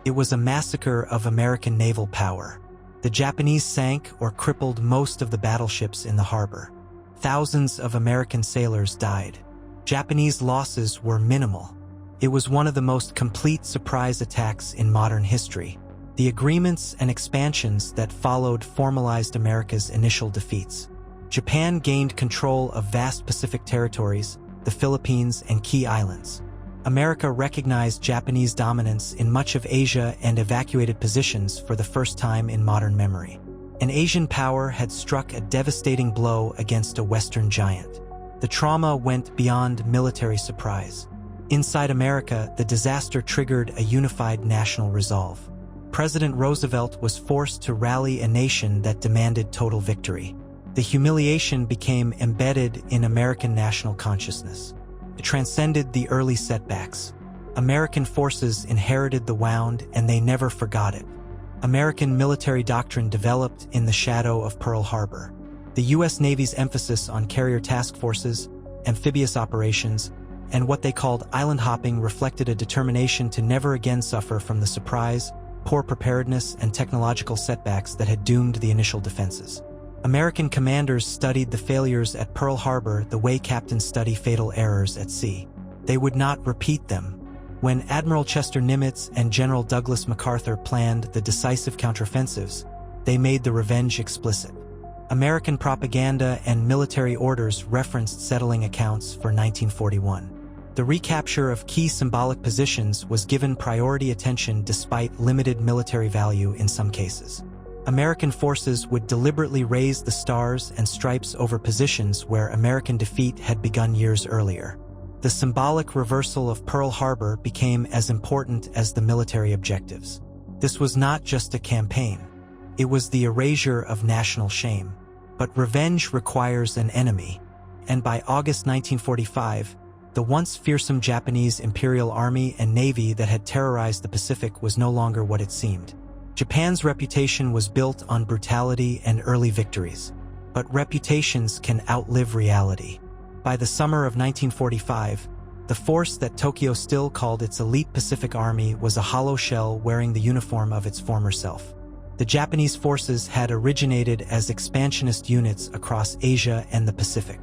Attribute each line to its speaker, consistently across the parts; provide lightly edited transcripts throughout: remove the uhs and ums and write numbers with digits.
Speaker 1: It was a massacre of American naval power. The Japanese sank or crippled most of the battleships in the harbor. Thousands of American sailors died. Japanese losses were minimal. It was one of the most complete surprise attacks in modern history. The agreements and expansions that followed formalized America's initial defeats. Japan gained control of vast Pacific territories, the Philippines, and key islands. America recognized Japanese dominance in much of Asia and evacuated positions for the first time in modern memory. An Asian power had struck a devastating blow against a Western giant. The trauma went beyond military surprise. Inside America, the disaster triggered a unified national resolve. President Roosevelt was forced to rally a nation that demanded total victory. The humiliation became embedded in American national consciousness. It transcended the early setbacks. American forces inherited the wound, and they never forgot it. American military doctrine developed in the shadow of Pearl Harbor. The U.S. Navy's emphasis on carrier task forces, amphibious operations, and what they called island hopping reflected a determination to never again suffer from the surprise, poor preparedness, and technological setbacks that had doomed the initial defenses. American commanders studied the failures at Pearl Harbor the way captains study fatal errors at sea. They would not repeat them. When Admiral Chester Nimitz and General Douglas MacArthur planned the decisive counteroffensives, they made the revenge explicit. American propaganda and military orders referenced settling accounts for 1941. The recapture of key symbolic positions was given priority attention despite limited military value in some cases. American forces would deliberately raise the stars and stripes over positions where American defeat had begun years earlier. The symbolic reversal of Pearl Harbor became as important as the military objectives. This was not just a campaign. It was the erasure of national shame. But revenge requires an enemy, and by August 1945, the once fearsome Japanese Imperial Army and Navy that had terrorized the Pacific was no longer what it seemed. Japan's reputation was built on brutality and early victories, but reputations can outlive reality. By the summer of 1945, the force that Tokyo still called its elite Pacific Army was a hollow shell wearing the uniform of its former self. The Japanese forces had originated as expansionist units across Asia and the Pacific.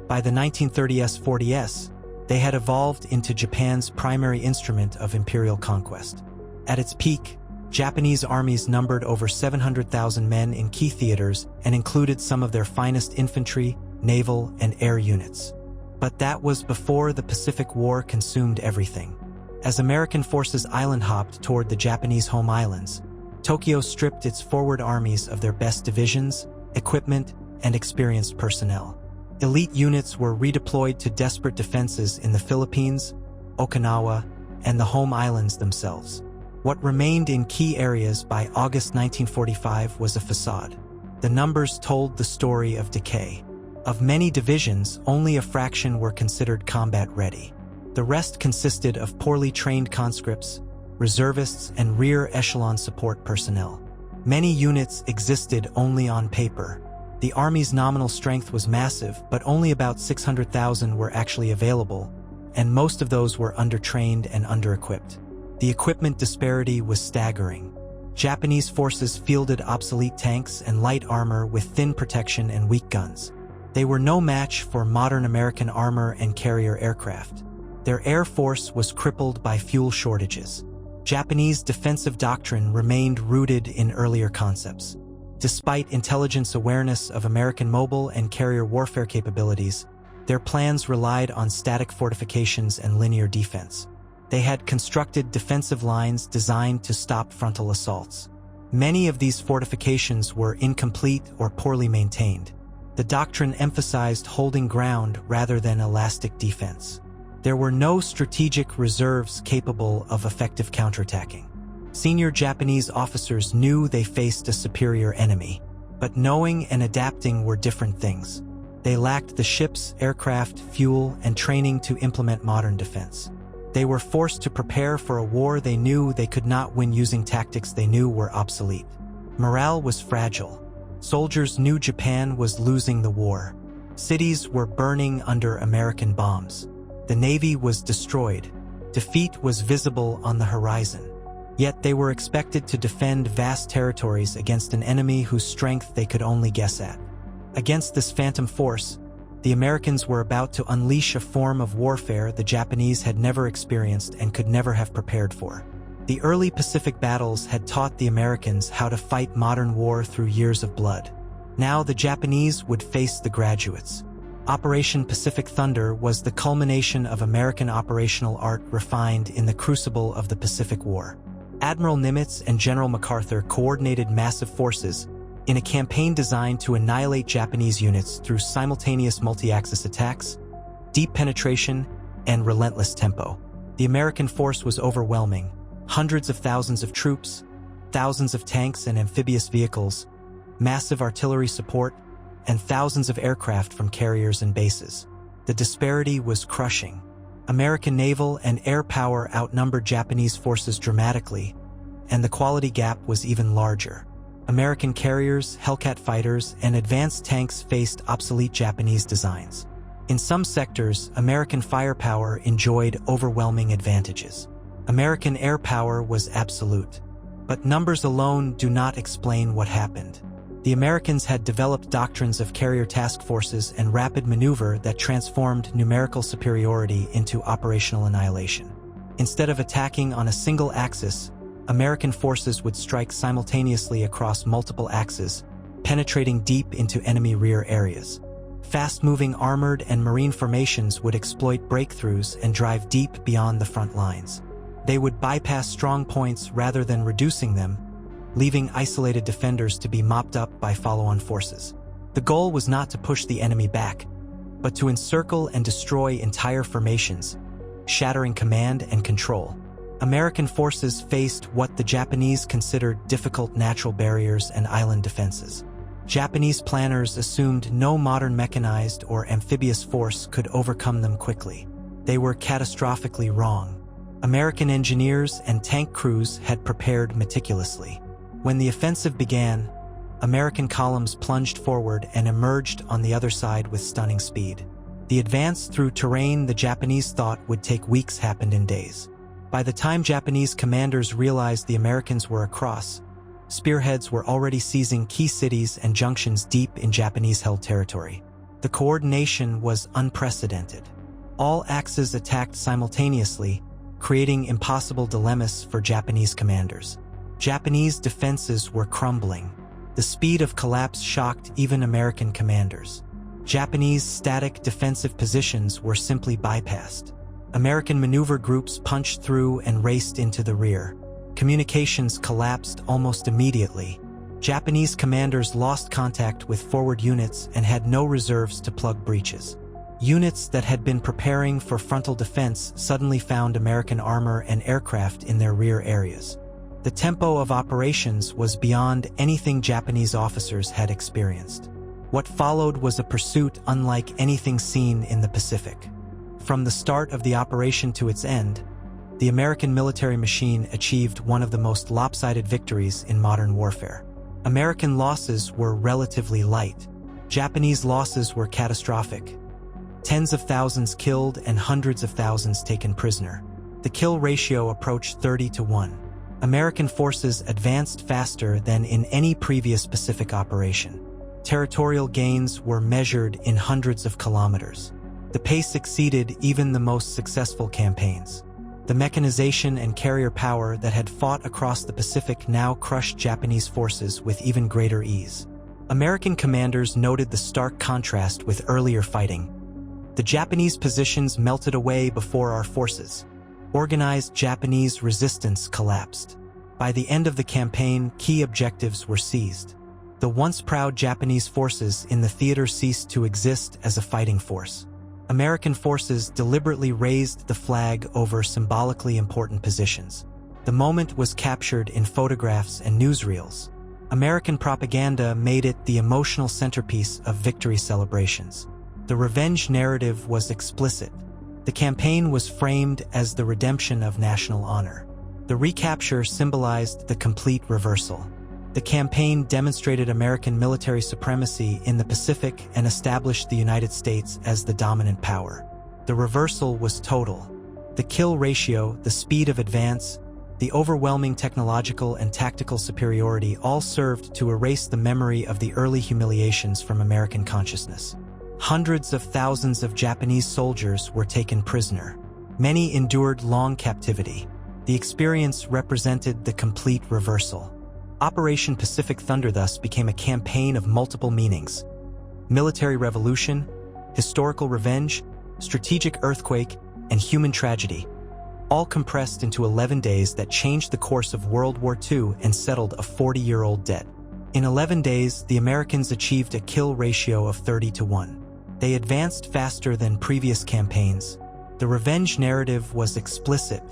Speaker 1: By the 1930s-40s, they had evolved into Japan's primary instrument of imperial conquest. At its peak, Japanese armies numbered over 700,000 men in key theaters and included some of their finest infantry, naval, and air units. But that was before the Pacific War consumed everything. As American forces island hopped toward the Japanese home islands, Tokyo stripped its forward armies of their best divisions, equipment, and experienced personnel. Elite units were redeployed to desperate defenses in the Philippines, Okinawa, and the home islands themselves. What remained in key areas by August 1945 was a facade. The numbers told the story of decay. Of many divisions, only a fraction were considered combat-ready. The rest consisted of poorly trained conscripts, reservists, and rear echelon support personnel. Many units existed only on paper. The Army's nominal strength was massive, but only about 600,000 were actually available, and most of those were undertrained and under-equipped. The equipment disparity was staggering. Japanese forces fielded obsolete tanks and light armor with thin protection and weak guns. They were no match for modern American armor and carrier aircraft. Their air force was crippled by fuel shortages. Japanese defensive doctrine remained rooted in earlier concepts. Despite intelligence awareness of American mobile and carrier warfare capabilities, their plans relied on static fortifications and linear defense. They had constructed defensive lines designed to stop frontal assaults. Many of these fortifications were incomplete or poorly maintained. The doctrine emphasized holding ground rather than elastic defense. There were no strategic reserves capable of effective counterattacking. Senior Japanese officers knew they faced a superior enemy, but knowing and adapting were different things. They lacked the ships, aircraft, fuel, and training to implement modern defense. They were forced to prepare for a war they knew they could not win using tactics they knew were obsolete. Morale was fragile. Soldiers knew Japan was losing the war. Cities were burning under American bombs. The Navy was destroyed. Defeat was visible on the horizon. Yet they were expected to defend vast territories against an enemy whose strength they could only guess at. Against this phantom force, the Americans were about to unleash a form of warfare the Japanese had never experienced and could never have prepared for. The early Pacific battles had taught the Americans how to fight modern war through years of blood. Now the Japanese would face the graduates. Operation Pacific Thunder was the culmination of American operational art refined in the crucible of the Pacific War. Admiral Nimitz and General MacArthur coordinated massive forces in a campaign designed to annihilate Japanese units through simultaneous multi-axis attacks, deep penetration, and relentless tempo. The American force was overwhelming. Hundreds of thousands of troops, thousands of tanks and amphibious vehicles, massive artillery support, and thousands of aircraft from carriers and bases. The disparity was crushing. American naval and air power outnumbered Japanese forces dramatically, and the quality gap was even larger. American carriers, Hellcat fighters, and advanced tanks faced obsolete Japanese designs. In some sectors, American firepower enjoyed overwhelming advantages. American air power was absolute. But numbers alone do not explain what happened. The Americans had developed doctrines of carrier task forces and rapid maneuver that transformed numerical superiority into operational annihilation. Instead of attacking on a single axis, American forces would strike simultaneously across multiple axes, penetrating deep into enemy rear areas. Fast-moving armored and marine formations would exploit breakthroughs and drive deep beyond the front lines. They would bypass strong points rather than reducing them, leaving isolated defenders to be mopped up by follow-on forces. The goal was not to push the enemy back, but to encircle and destroy entire formations, shattering command and control. American forces faced what the Japanese considered difficult natural barriers and island defenses. Japanese planners assumed no modern mechanized or amphibious force could overcome them quickly. They were catastrophically wrong. American engineers and tank crews had prepared meticulously. When the offensive began, American columns plunged forward and emerged on the other side with stunning speed. The advance through terrain the Japanese thought would take weeks happened in days. By the time Japanese commanders realized the Americans were across, spearheads were already seizing key cities and junctions deep in Japanese-held territory. The coordination was unprecedented. All axes attacked simultaneously, creating impossible dilemmas for Japanese commanders. Japanese defenses were crumbling. The speed of collapse shocked even American commanders. Japanese static defensive positions were simply bypassed. American maneuver groups punched through and raced into the rear. Communications collapsed almost immediately. Japanese commanders lost contact with forward units and had no reserves to plug breaches. Units that had been preparing for frontal defense suddenly found American armor and aircraft in their rear areas. The tempo of operations was beyond anything Japanese officers had experienced. What followed was a pursuit unlike anything seen in the Pacific. From the start of the operation to its end, the American military machine achieved one of the most lopsided victories in modern warfare. American losses were relatively light. Japanese losses were catastrophic. Tens of thousands killed and hundreds of thousands taken prisoner. The kill ratio approached 30-1. American forces advanced faster than in any previous Pacific operation. Territorial gains were measured in hundreds of kilometers. The pace exceeded even the most successful campaigns. The mechanization and carrier power that had fought across the Pacific now crushed Japanese forces with even greater ease. American commanders noted the stark contrast with earlier fighting. The Japanese positions melted away before our forces. Organized Japanese resistance collapsed. By the end of the campaign, key objectives were seized. The once proud Japanese forces in the theater ceased to exist as a fighting force. American forces deliberately raised the flag over symbolically important positions. The moment was captured in photographs and newsreels. American propaganda made it the emotional centerpiece of victory celebrations. The revenge narrative was explicit. The campaign was framed as the redemption of national honor. The recapture symbolized the complete reversal. The campaign demonstrated American military supremacy in the Pacific and established the United States as the dominant power. The reversal was total. The kill ratio, the speed of advance, The overwhelming technological and tactical superiority all served to erase the memory of the early humiliations from American consciousness. Hundreds of thousands of Japanese soldiers were taken prisoner. Many endured long captivity. The experience represented the complete reversal. Operation Pacific Thunder thus became a campaign of multiple meanings: military revolution, historical revenge, strategic earthquake, and human tragedy, all compressed into 11 days that changed the course of World War II and settled a 40-year-old debt. In 11 days, the Americans achieved a kill ratio of 30-1. They advanced faster than previous campaigns. The revenge narrative was explicit.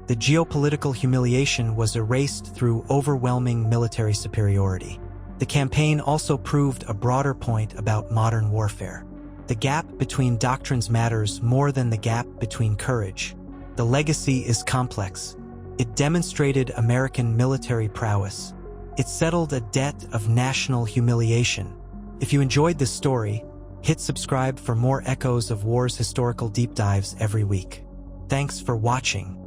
Speaker 1: The geopolitical humiliation was erased through overwhelming military superiority. The campaign also proved a broader point about modern warfare. The gap between doctrines matters more than the gap between courage. The legacy is complex. It demonstrated American military prowess. It settled a debt of national humiliation. If you enjoyed this story, hit subscribe for more echoes of war's historical deep dives every week. Thanks for watching.